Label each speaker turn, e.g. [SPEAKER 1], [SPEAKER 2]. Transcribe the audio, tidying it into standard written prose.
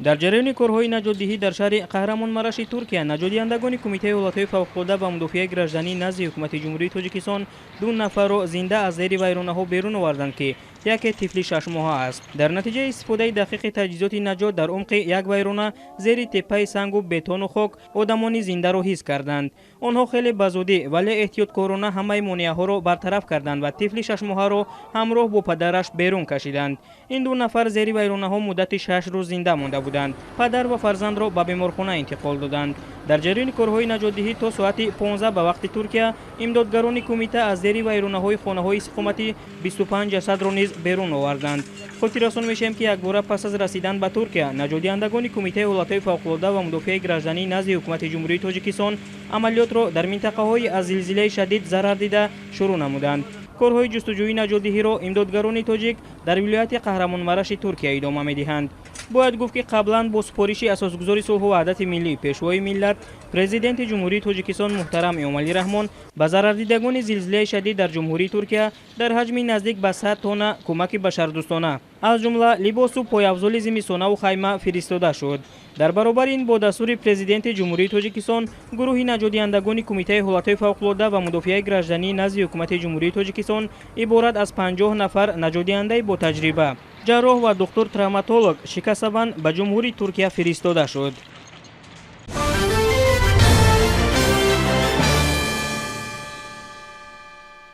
[SPEAKER 1] дар ҷараёни корҳои наҷотдиҳӣ дар шаҳри қаҳрамонмараши Туркия наҷотдиҳандагони Кумитаи ҳолатҳои фавқулодда ва мудофиаи гражданӣ назди ҳукумати ҷумҳурии Тоҷикистон 2 нафарро зинда аз зери вайронаҳо берун оварданд ки яке тифли 6 моҳа аст. дар натиҷаи истифодаи дақиқи таҷҳизоти наҷот дар умқи як вайрона зери теппаи сангу бетону хок одамони зиндаро ҳис карданд. онҳо хеле ба зудӣ вале эҳтиёткорона ҳамаи монеаҳоро бартараф карданд ва тифли 6 моҳаро ҳамроҳ бо падараш берун кашиданд. ин 2 нафар зери вайронаҳо муддати 6 рӯз зинда монда буданд. падар ва фарзандро ба беморхона интиқол доданд. дар ҷараёни корҳои наҷотдиҳӣ то соати 15 ба вақти Туркия имдодгарони кумита аз зери вайронаҳои хонаҳои иstiqomati 25 ҷасадро низ берун оварданд. хотиррасон мешавем ки якбора пас аз расидан ба Туркия наҷотдиҳандагони Кумитаи ҳолатҳои фавқулодда ва мудофиаи гражданӣ назди ҳукумати ҷумҳурии Тоҷикистон амалиётро дар минтақаҳои аз зилзилаи шадид зарар дида шурӯъ намуданд. корҳои ҷустуҷӯии наҷотдиҳиро имдодгарони тоҷик дар вилояти Қаҳрамонмараши Туркия идома медиҳанд. бояд гуфт ки қаблан бо супориши асосгузори сулҳу ваҳдати миллӣ пешвои миллат президенти ҷумҳурии Тоҷикистон муҳтарам Эмомалӣ Раҳмон ба зарардидагони зилзилаи шадид дар ҷумҳурии Туркия дар ҳаҷми наздик ба 100 тонна кӯмаки башардӯстона аз ҷумла либосу пойафзоли зимистонаву хайма фиристода шуд. дар баробари ин бо дастури президенти ҷумҳурии Тоҷикистон гурӯҳи наҷотдиҳандагони Кумитаи ҳолатҳои фавқулодда ва мудофиаи гражданӣ назди ҳукумати ҷумҳурии Тоҷикистон иборат аз 50 нафар наҷотдиҳандаи бо таҷриба, ҷарроҳ ва духтур-травматолог шикастабанд ба ҷумҳурии Туркия фиристода шуд.